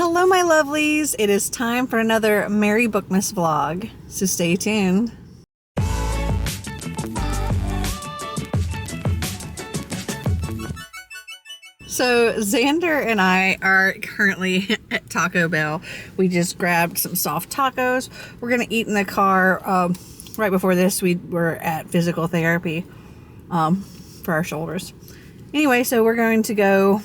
Hello my lovelies, it is time for another Merry Bookmas vlog, so stay tuned. So Xander and I are currently at Taco Bell. We just grabbed some soft tacos. We're gonna eat in the car. Right before this we were at physical therapy for our shoulders. Anyway, so we're going to go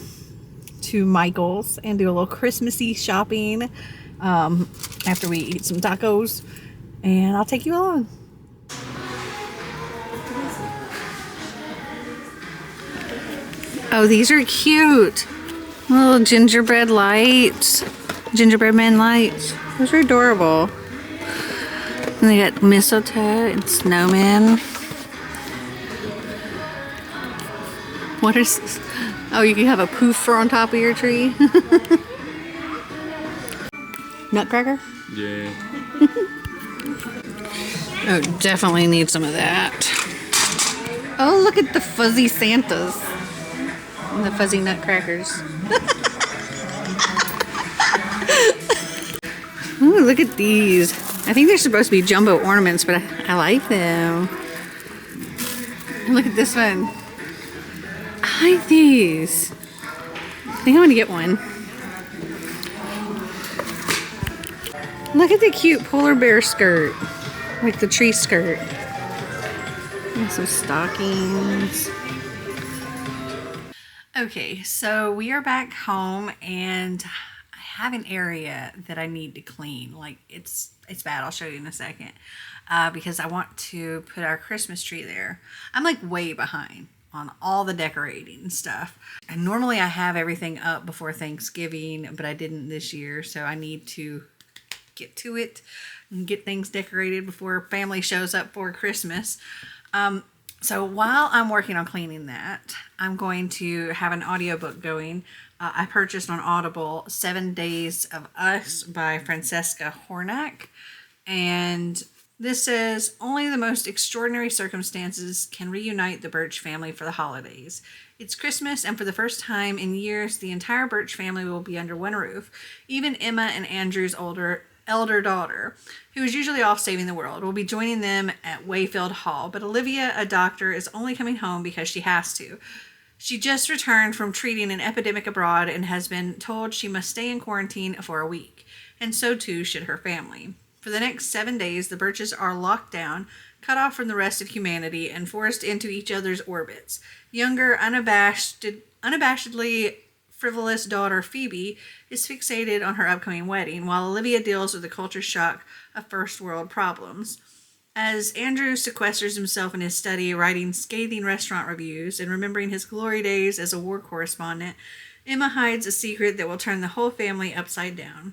to Michael's and do a little Christmassy shopping after we eat some tacos, and I'll take you along. Oh, these are cute. Little gingerbread lights. Gingerbread man lights. Those are adorable. And they got mistletoe and snowmen. What is this? Oh, you can have a poofer on top of your tree. Nutcracker? Yeah. Oh, definitely need some of that. Oh, look at the fuzzy Santas. And the fuzzy nutcrackers. Ooh, look at these. I think they're supposed to be jumbo ornaments, but I like them. And look at this one. I like these. I think I'm gonna get one. Look at the cute polar bear skirt. Like the tree skirt. And some stockings. Okay, so we are back home and I have an area that I need to clean. Like it's bad. I'll show you in a second. Because I want to put our Christmas tree there. I'm like way behind on all the decorating and stuff. And normally I have everything up before Thanksgiving, but I didn't this year, so I need to get to it and get things decorated before family shows up for Christmas. So while I'm working on cleaning that, I'm going to have an audiobook going. I purchased on Audible 7 Days of Us by Francesca Hornack. And this says, only the most extraordinary circumstances can reunite the Birch family for the holidays. It's Christmas, and for the first time in years, the entire Birch family will be under one roof. Even Emma and Andrew's elder daughter, who is usually off saving the world, will be joining them at Wayfield Hall. But Olivia, a doctor, is only coming home because she has to. She just returned from treating an epidemic abroad and has been told she must stay in quarantine for a week. And so too should her family. For the next 7 days, the Birches are locked down, cut off from the rest of humanity, and forced into each other's orbits. Younger, unabashedly frivolous daughter Phoebe is fixated on her upcoming wedding, while Olivia deals with the culture shock of first world problems. As Andrew sequesters himself in his study, writing scathing restaurant reviews and remembering his glory days as a war correspondent, Emma hides a secret that will turn the whole family upside down.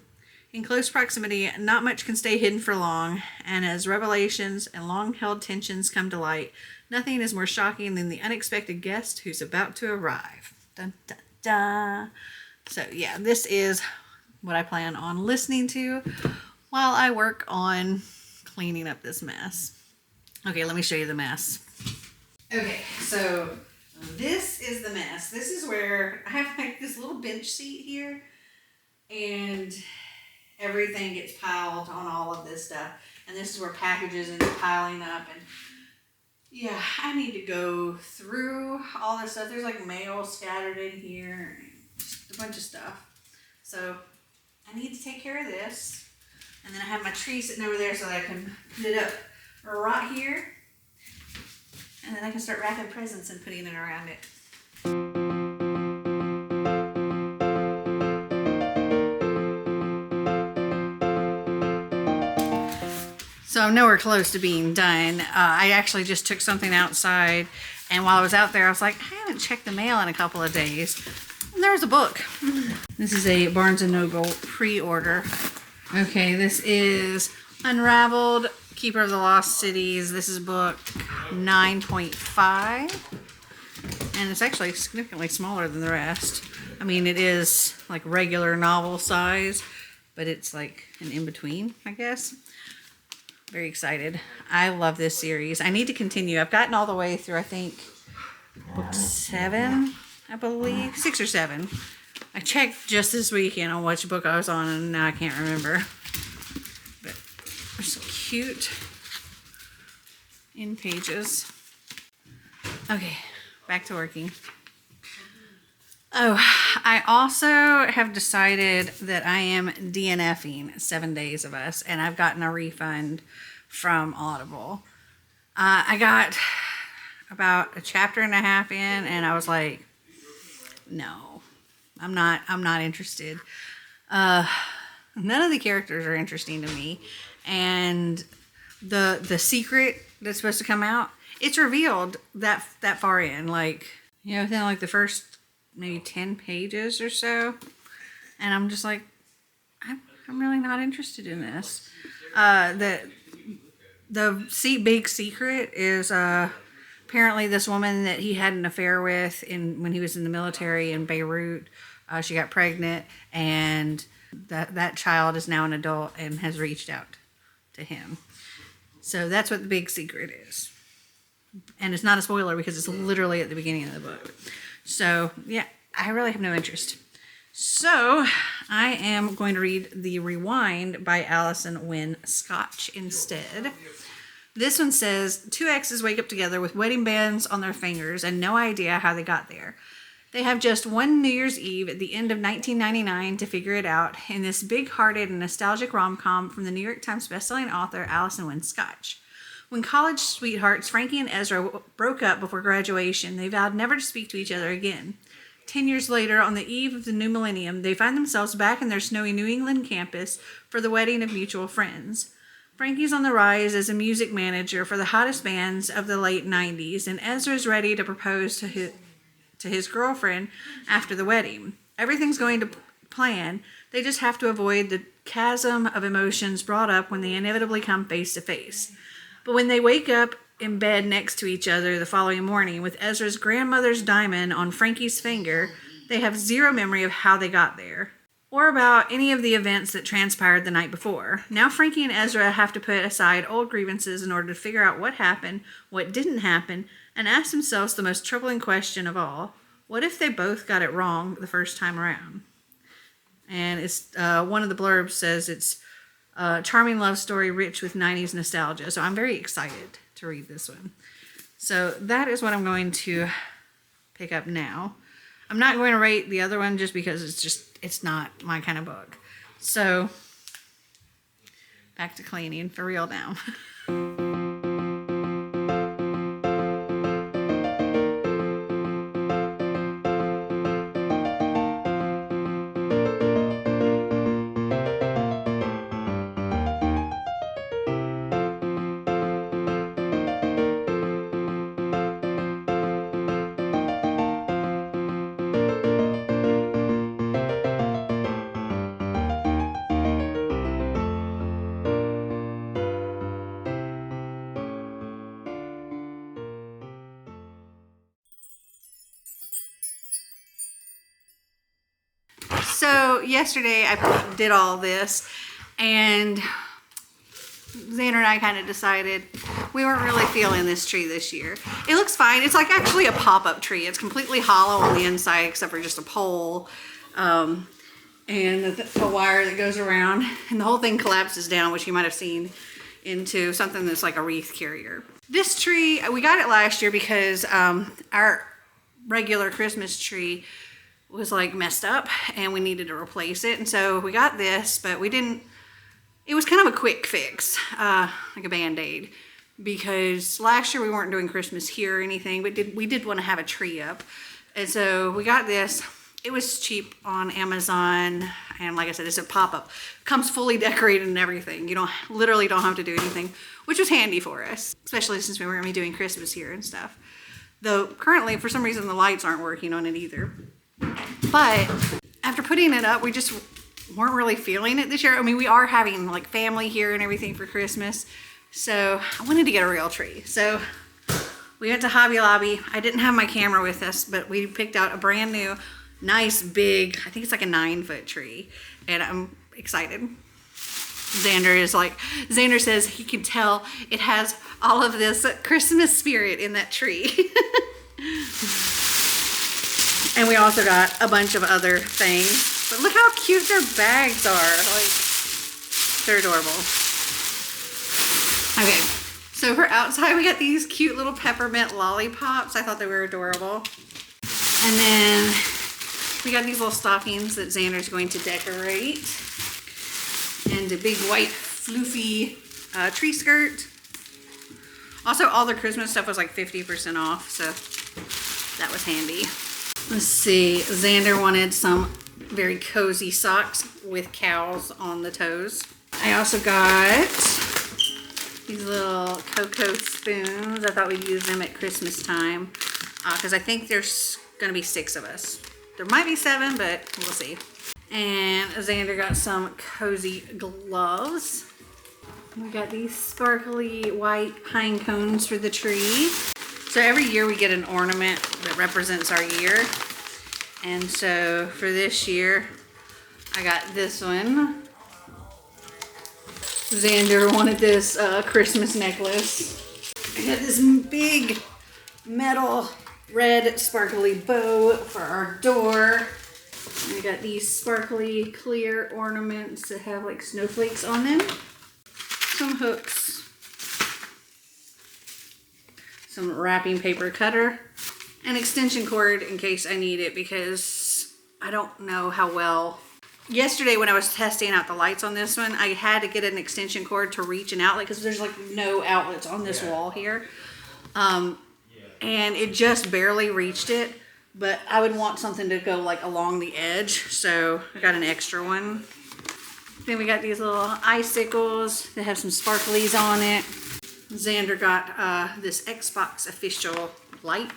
In close proximity, not much can stay hidden for long, and as revelations and long-held tensions come to light, nothing is more shocking than the unexpected guest who's about to arrive. Dun, dun, dun. So yeah, this is what I plan on listening to while I work on cleaning up this mess. Okay, let me show you the mess. Okay, so this is the mess. This is where I have like this little bench seat here, and everything gets piled on all of this stuff. And this is where packages end up piling up. And yeah, I need to go through all this stuff. There's like mail scattered in here, just a bunch of stuff. So I need to take care of this. And then I have my tree sitting over there so that I can put it up right here. And then I can start wrapping presents and putting it around it. So I'm nowhere close to being done. I actually just took something outside, and while I was out there, I was like, I haven't checked the mail in a couple of days. And there was a book. This is a Barnes & Noble pre-order. Okay, this is Unraveled, Keeper of the Lost Cities. This is book 9.5. And it's actually significantly smaller than the rest. I mean, it is like regular novel size, but it's like an in-between, I guess. Very excited. I love this series. I need to continue. I've gotten all the way through, I think, book 7, I believe. 6 or 7. I checked just this weekend on which book I was on, and now I can't remember. But they're so cute in pages. Okay, back to working. Oh, I also have decided that I am DNFing 7 Days of Us, and I've gotten a refund from Audible. I got about a chapter and a half in, and I was like, no, I'm not interested. None of the characters are interesting to me, and the secret that's supposed to come out, it's revealed that far in, like, within like the first maybe 10 pages or so, and I'm just like, I'm really not interested in this. The big secret is apparently this woman that he had an affair with when he was in the military in Beirut. She got pregnant, and that child is now an adult and has reached out to him. So that's what the big secret is. And it's not a spoiler because it's literally at the beginning of the book. So, yeah, I really have no interest. So, I am going to read The Rewind by Alison Wynne Scotch instead. This one says, 2 exes wake up together with wedding bands on their fingers and no idea how they got there. They have just one New Year's Eve at the end of 1999 to figure it out in this big-hearted and nostalgic rom-com from the New York Times bestselling author Alison Wynne Scotch. When college sweethearts Frankie and Ezra broke up before graduation, they vowed never to speak to each other again. 10 years later, on the eve of the new millennium, they find themselves back in their snowy New England campus for the wedding of mutual friends. Frankie's on the rise as a music manager for the hottest bands of the late 90s, and Ezra's ready to propose to his girlfriend after the wedding. Everything's going to plan. They just have to avoid the chasm of emotions brought up when they inevitably come face to face. But when they wake up in bed next to each other the following morning with Ezra's grandmother's diamond on Frankie's finger, they have zero memory of how they got there, or about any of the events that transpired the night before. Now Frankie and Ezra have to put aside old grievances in order to figure out what happened, what didn't happen, and ask themselves the most troubling question of all: what if they both got it wrong the first time around? And it's one of the blurbs says it's a charming love story rich with 90s nostalgia. So I'm very excited to read this one. So that is what I'm going to pick up now. I'm not going to rate the other one just because it's not my kind of book. So back to cleaning for real now. So yesterday I did all this, and Xander and I kind of decided we weren't really feeling this tree this year. It looks fine. It's like actually a pop-up tree. It's completely hollow on the inside except for just a pole and a wire that goes around, and the whole thing collapses down, which you might have seen, into something that's like a wreath carrier. This tree, we got it last year because our regular Christmas tree was like messed up and we needed to replace it, and so we got this, but we didn't, it was kind of a quick fix, like a band-aid, because last year we weren't doing Christmas here or anything, but we did want to have a tree up, and so we got this. It was cheap on Amazon, and like I said, it's a pop-up, comes fully decorated and everything. You literally don't have to do anything, which was handy for us, especially since we were going to be doing Christmas here and stuff. Though currently, for some reason, the lights aren't working on it either. But after putting it up, we just weren't really feeling it this year. I mean, we are having like family here and everything for Christmas, so I wanted to get a real tree. So we went to Hobby Lobby. I didn't have my camera with us, but we picked out a brand new, nice, big, I think it's like a 9-foot tree, and I'm excited. Xander says he can tell it has all of this Christmas spirit in that tree. And we also got a bunch of other things. But look how cute their bags are. Like, they're adorable. Okay, so for outside, we got these cute little peppermint lollipops. I thought they were adorable. And then we got these little stockings that Xander's going to decorate. And a big white floofy tree skirt. Also, all the Christmas stuff was like 50% off, so that was handy. Let's see, Xander wanted some very cozy socks with cows on the toes. I also got these little cocoa spoons. I thought we'd use them at Christmas time because I think there's gonna be 6 of us. There might be 7, but we'll see. And Xander got some cozy gloves. We got these sparkly white pine cones for the tree. So every year we get an ornament that represents our year. And so for this year, I got this one. Xander wanted this Christmas necklace. I got this big metal red sparkly bow for our door. And we got these sparkly clear ornaments that have like snowflakes on them. Some hooks. Some wrapping paper cutter. An extension cord in case I need it because I don't know how well. Yesterday when I was testing out the lights on this one, I had to get an extension cord to reach an outlet because there's like no outlets on this wall here. And it just barely reached it, but I would want something to go like along the edge, so I got an extra one. Then we got these little icicles that have some sparklies on it. Xander got this Xbox official light.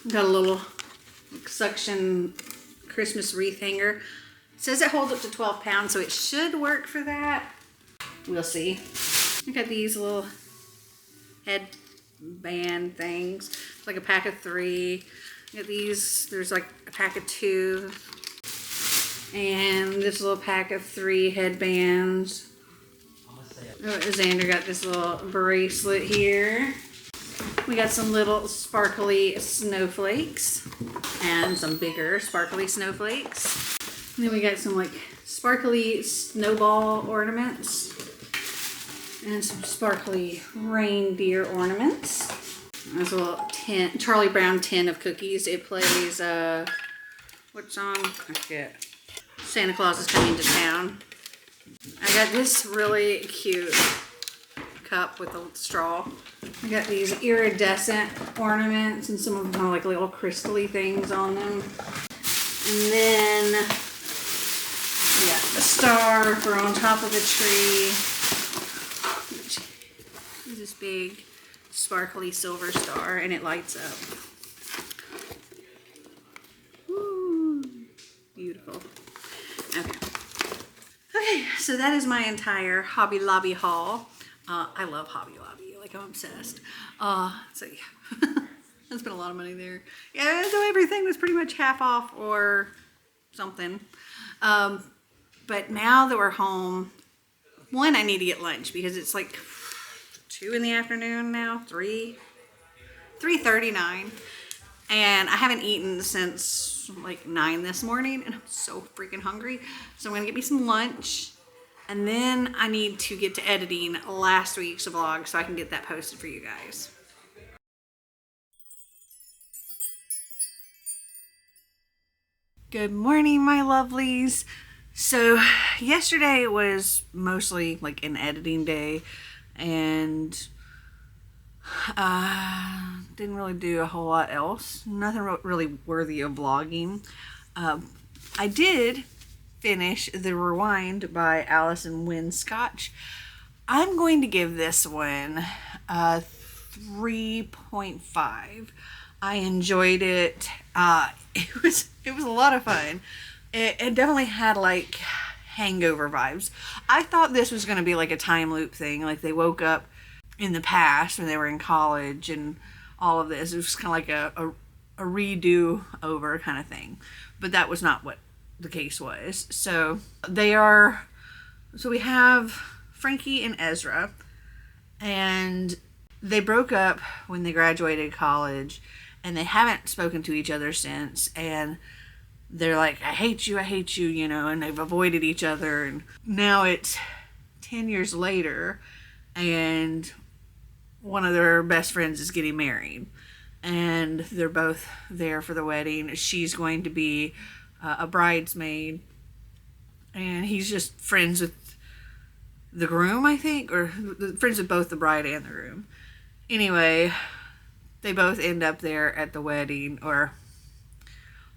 Got a little suction Christmas wreath hanger. It says it holds up to 12 pounds, so it should work for that. We'll see. I got these little headband things. It's like a pack of 3. I got these. There's like a pack of 2. And this little pack of 3 headbands. Oh, Xander got this little bracelet here. We got some little sparkly snowflakes and some bigger sparkly snowflakes. And then we got some like sparkly snowball ornaments and some sparkly reindeer ornaments. There's a little tin, Charlie Brown tin of cookies. It plays, what song? I forget. Santa Claus is Coming to Town. I got this really cute cup with a straw. I got these iridescent ornaments and some of them have like little crystally things on them. And then we got the star for on top of the tree. Which is this big sparkly silver star and it lights up. Woo, beautiful. Okay. Okay, so that is my entire Hobby Lobby haul. I love Hobby Lobby, like I'm obsessed. So yeah, I spent a lot of money there. Yeah, so everything was pretty much half off or something. But now that we're home, one, I need to get lunch because it's like 2 in the afternoon now, 3:39. And I haven't eaten since like 9 this morning and I'm so freaking hungry. So I'm gonna get me some lunch. And then I need to get to editing last week's vlog so I can get that posted for you guys. Good morning, my lovelies. So yesterday was mostly like an editing day and didn't really do a whole lot else. Nothing really worthy of vlogging. I did finish The Rewind by Alison Wynne Scotch. I'm going to give this one a 3.5. I enjoyed it. It was a lot of fun. It definitely had like hangover vibes. I thought this was going to be like a time loop thing, like they woke up in the past when they were in college and all of this. It was kind of like a redo over kind of thing, but that was not what the case was. So we have Frankie and Ezra, and they broke up when they graduated college, and they haven't spoken to each other since, and they're like, I hate you, you know, and they've avoided each other. And now it's 10 years later, and one of their best friends is getting married, and they're both there for the wedding. She's going to be a bridesmaid, and he's just friends with the groom, I think, or friends with both the bride and the groom. Anyway, they both end up there at the wedding, or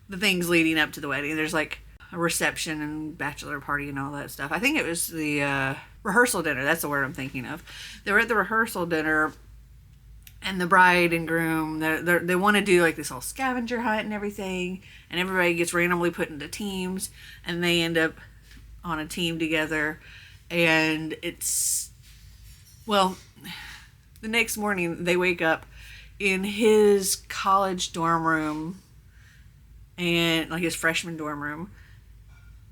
the things leading up to the wedding. There's like a reception and bachelor party and all that stuff. I think it was the rehearsal dinner. That's the word I'm thinking of. They were at the rehearsal dinner, and the bride and groom, they want to do like this whole scavenger hunt and everything, and everybody gets randomly put into teams, and they end up on a team together. And it's, well, the next morning they wake up in his college dorm room, and like his freshman dorm room,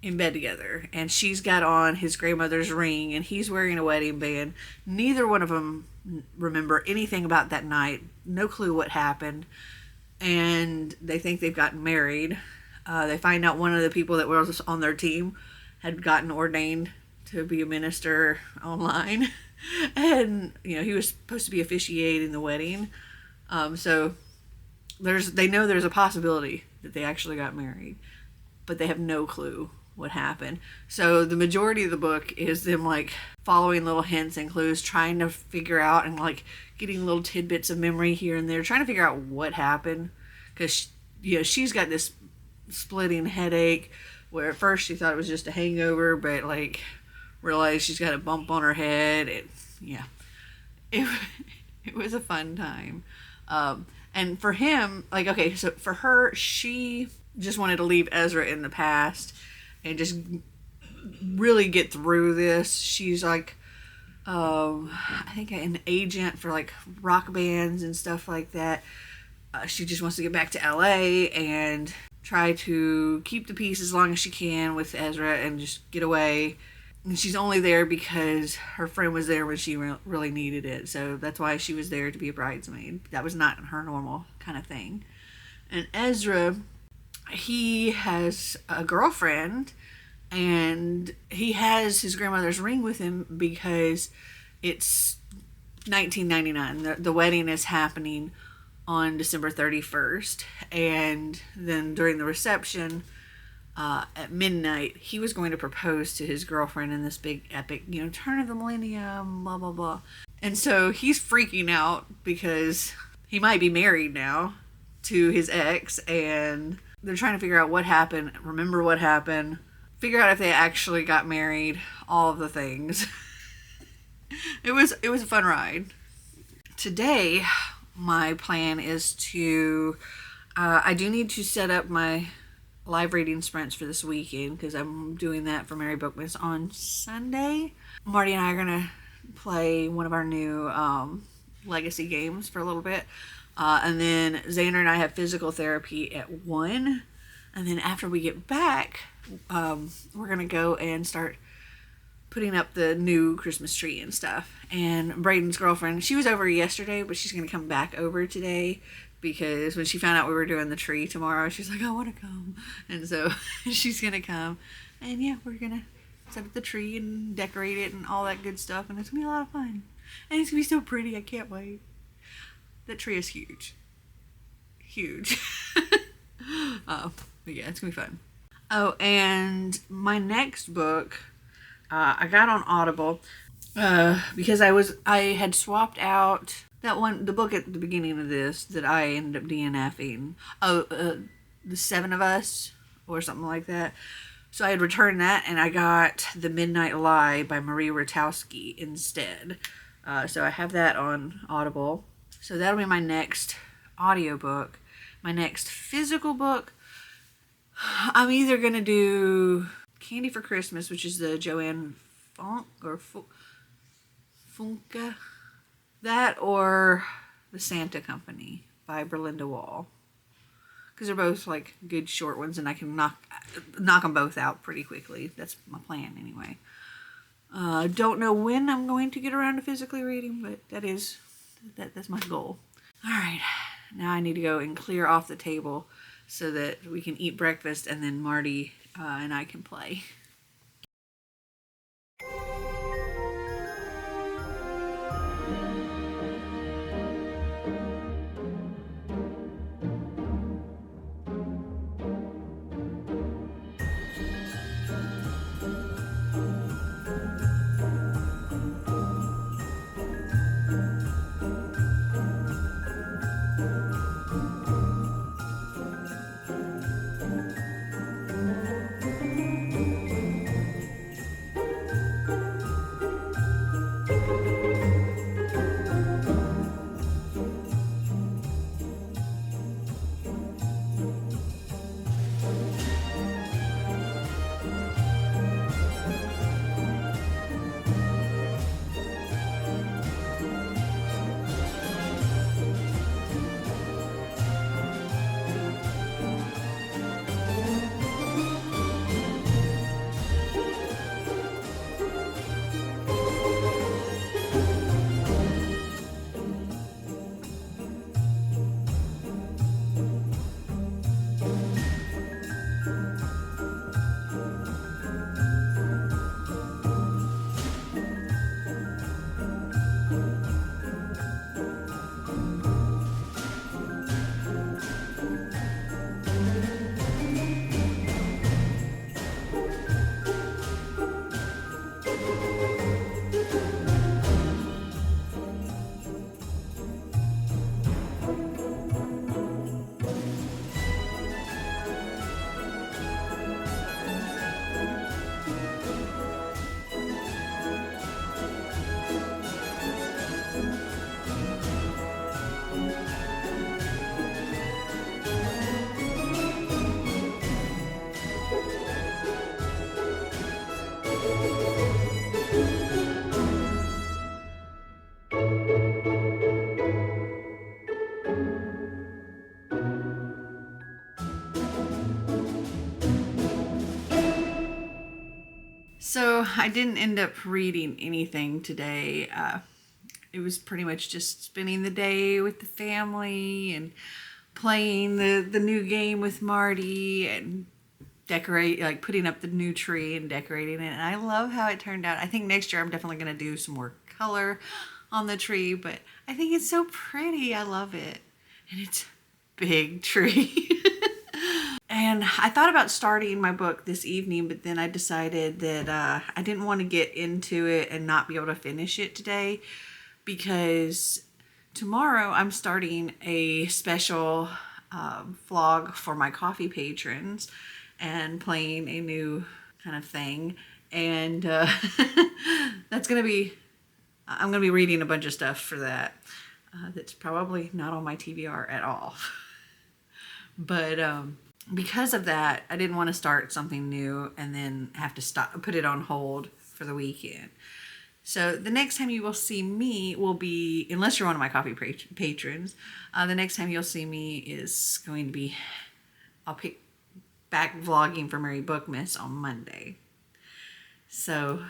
in bed together, and she's got on his grandmother's ring, and he's wearing a wedding band. Neither one of them remember anything about that night, no clue what happened, and they think they've gotten married. They find out one of the people that was on their team had gotten ordained to be a minister online, and you know, he was supposed to be officiating the wedding. So they know there's a possibility that they actually got married, but they have no clue what happened. So the majority of the book is them like following little hints and clues, trying to figure out, and like getting little tidbits of memory here and there, trying to figure out what happened. Because she's got this splitting headache, where at first she thought it was just a hangover, but like realized she's got a bump on her head. It was a fun time. And for him, like, okay, so for her, she just wanted to leave Ezra in the past and just really get through this. She's like, I think an agent for like rock bands and stuff like that. She just wants to get back to LA and try to keep the peace as long as she can with Ezra and just get away. And she's only there because her friend was there when she really needed it. So that's why she was there, to be a bridesmaid. That was not her normal kind of thing. And Ezra, he has a girlfriend, and he has his grandmother's ring with him because it's 1999. The wedding is happening on December 31st. And then during the reception, at midnight, he was going to propose to his girlfriend in this big epic, turn of the millennium, blah, blah, blah. And so he's freaking out because he might be married now to his ex, and they're trying to figure out what happened, remember what happened, figure out if they actually got married, all of the things. It was a fun ride. Today, my plan is to, I do need to set up my live reading sprints for this weekend, because I'm doing that for Merry Bookmas on Sunday. Marty and I are going to play one of our new legacy games for a little bit. And then Xander and I have physical therapy at 1. And then after we get back, we're going to go and start putting up the new Christmas tree and stuff. And Braden's girlfriend, she was over yesterday, but she's going to come back over today, because when she found out we were doing the tree tomorrow, she's like, I want to come. And so she's going to come. And yeah, we're going to set up the tree and decorate it and all that good stuff. And it's going to be a lot of fun. And it's going to be so pretty. I can't wait. That tree is huge. Huge. But yeah, it's going to be fun. Oh, and my next book, I got on Audible because I had swapped out the book at the beginning of this that I ended up DNFing. The Seven of Us, or something like that. So I had returned that, and I got The Midnight Lie by Marie Rotowski instead. So I have that on Audible. So that'll be my next audiobook. My next physical book, I'm either going to do Candy for Christmas, which is the Joanne Funk, or Funke. That, or The Santa Company by Berlinda Wall. Because they're both like good short ones, and I can knock them both out pretty quickly. That's my plan anyway. Don't know when I'm going to get around to physically reading, but that's my goal. Alright, now I need to go and clear off the table so that we can eat breakfast, and then Marty and I can play. So I didn't end up reading anything today. It was pretty much just spending the day with the family and playing the new game with Marty and putting up the new tree and decorating it. And I love how it turned out. I think next year I'm definitely going to do some more color on the tree, but I think it's so pretty. I love it. And it's a big tree. And I thought about starting my book this evening, but then I decided that I didn't want to get into it and not be able to finish it today, because tomorrow I'm starting a special vlog for my coffee patrons and playing a new kind of thing. And that's going to be, I'm going to be reading a bunch of stuff for that. That's probably not on my TBR at all. But because of that, I didn't want to start something new and then have to put it on hold for the weekend. So the next time you will see me will be, unless you're one of my coffee patrons, the next time you'll see me is going to be, I'll pick back vlogging for Merry Bookmas on Monday. So,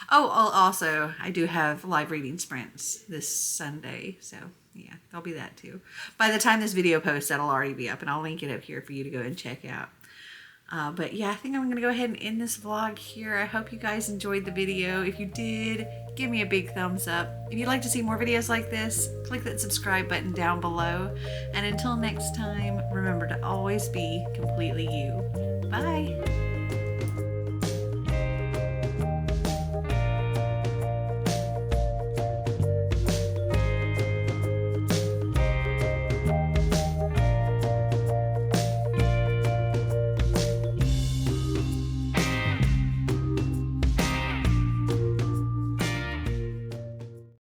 also, I do have live reading sprints this Sunday, so yeah, there'll be that too. By the time this video posts, that'll already be up, and I'll link it up here for you to go and check out. But yeah, I think I'm going to go ahead and end this vlog here. I hope you guys enjoyed the video. If you did, give me a big thumbs up. If you'd like to see more videos like this, click that subscribe button down below. And until next time, remember to always be completely you. Bye!